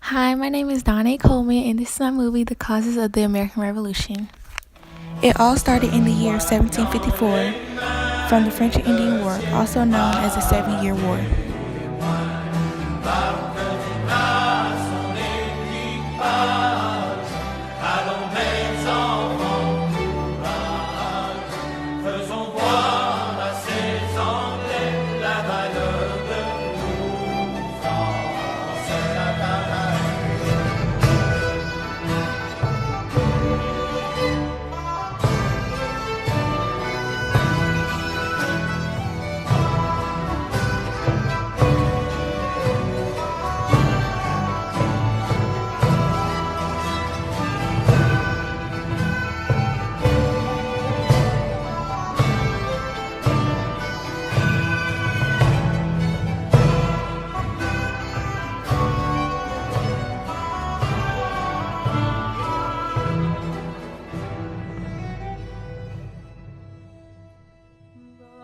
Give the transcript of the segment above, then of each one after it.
Hi, my name is Donna Coleman, and this is my movie, The Causes of the American Revolution. It all started in the year of 1754 from the French and Indian War, also known as the 7-Year War.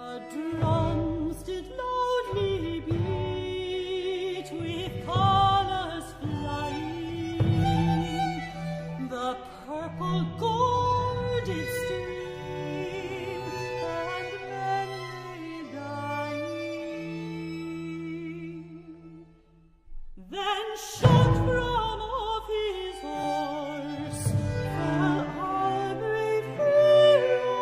The drums did loudly beat with colors flying. The purple gore did stream, and men lay dying. Then shot from off his horse fell our brave hero.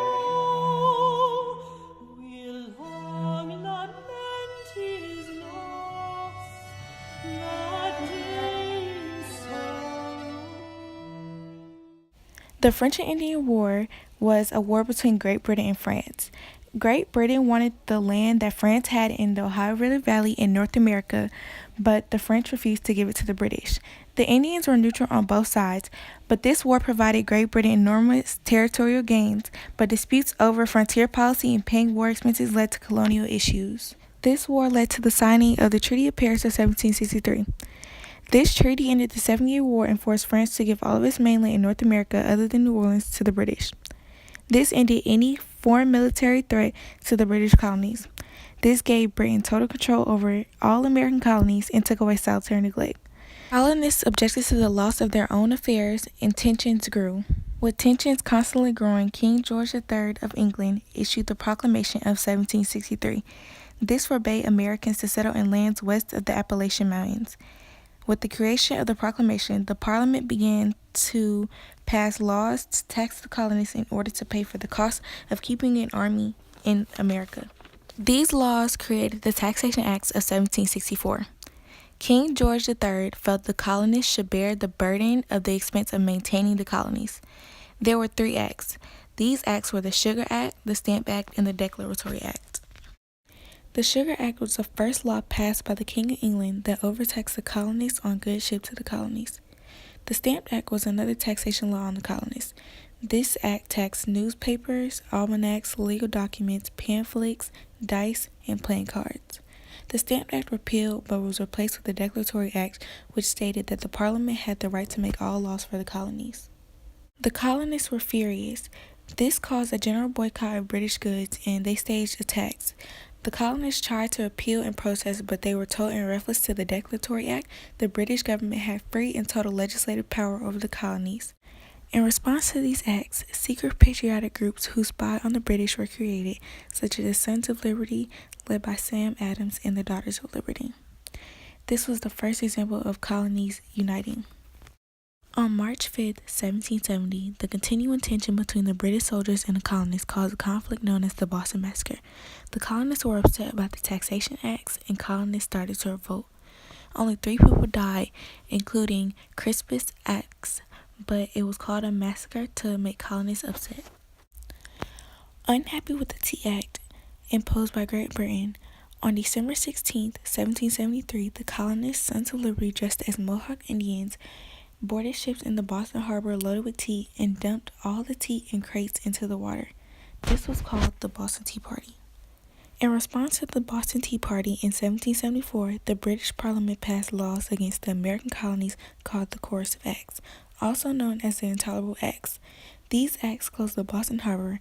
We'll long lament his loss, that day in sorrow. The French and Indian War was a war between Great Britain and France. Great Britain wanted the land that France had in the Ohio River Valley in North America, but the French refused to give it to the British. The Indians were neutral on both sides, but this war provided Great Britain enormous territorial gains, but disputes over frontier policy and paying war expenses led to colonial issues. This war led to the signing of the Treaty of Paris of 1763. This treaty ended the 7-Year War and forced France to give all of its mainland in North America, other than New Orleans, to the British. This ended any foreign military threat to the British colonies. This gave Britain total control over all American colonies and took away solitary neglect. Colonists objected to the loss of their own affairs, and tensions grew. With tensions constantly growing, King George III of England issued the Proclamation of 1763. This forbade Americans to settle in lands west of the Appalachian Mountains. With the creation of the proclamation, the Parliament began to pass laws to tax the colonists in order to pay for the cost of keeping an army in America. These laws created the Taxation Acts of 1764. King George III felt the colonists should bear the burden of the expense of maintaining the colonies. There were 3 acts. These acts were the Sugar Act, the Stamp Act, and the Declaratory Act. The Sugar Act was the first law passed by the King of England that overtaxed the colonists on goods shipped to the colonies. The Stamp Act was another taxation law on the colonists. This act taxed newspapers, almanacs, legal documents, pamphlets, dice, and playing cards. The Stamp Act repealed but was replaced with the Declaratory Act, which stated that the Parliament had the right to make all laws for the colonies. The colonists were furious. This caused a general boycott of British goods, and they staged attacks. The colonists tried to appeal and protest, but they were told in reference to the Declaratory Act, the British government had free and total legislative power over the colonies. In response to these acts, secret patriotic groups who spied on the British were created, such as the Sons of Liberty, led by Sam Adams, and the Daughters of Liberty. This was the first example of colonies uniting. On March 5, 1770, the continuing tension between the British soldiers and the colonists caused a conflict known as the Boston Massacre. The colonists were upset about the Taxation Acts, and colonists started to revolt. Only 3 people died, including Crispus Attucks, but it was called a massacre to make colonists upset. Unhappy with the Tea Act imposed by Great Britain, on December 16, 1773, the colonists, Sons of Liberty, dressed as Mohawk Indians, boarded ships in the Boston harbor loaded with tea and dumped all the tea in crates into the water. This was called the Boston Tea Party. In response to the Boston Tea Party in 1774, the British Parliament passed laws against the American colonies called the Coercive Acts, also known as the Intolerable Acts. These acts closed the Boston harbor,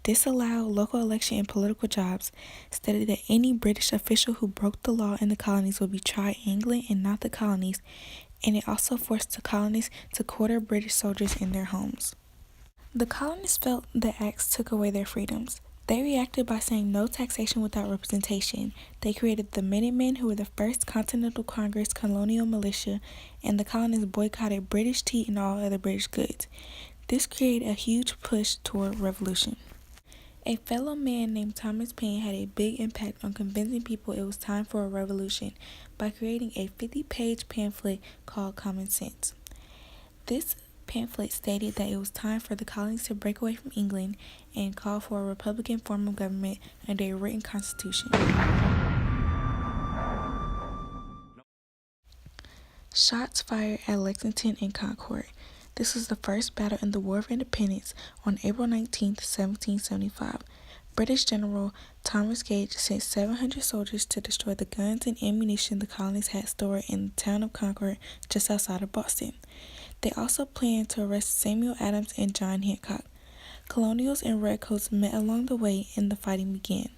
disallowed local election and political jobs, stated that any British official who broke the law in the colonies would be tried in England and not the colonies, and it also forced the colonists to quarter British soldiers in their homes. The colonists felt the acts took away their freedoms. They reacted by saying no taxation without representation. They created the Minutemen, who were the first Continental Congress colonial militia, and the colonists boycotted British tea and all other British goods. This created a huge push toward revolution. A fellow man named Thomas Paine had a big impact on convincing people it was time for a revolution by creating a 50-page pamphlet called Common Sense. This pamphlet stated that it was time for the colonies to break away from England and call for a republican form of government under a written constitution. Shots fired at Lexington and Concord. This was the first battle in the War of Independence on April 19, 1775. British General Thomas Gage sent 700 soldiers to destroy the guns and ammunition the colonies had stored in the town of Concord just outside of Boston. They also planned to arrest Samuel Adams and John Hancock. Colonials and redcoats met along the way and the fighting began.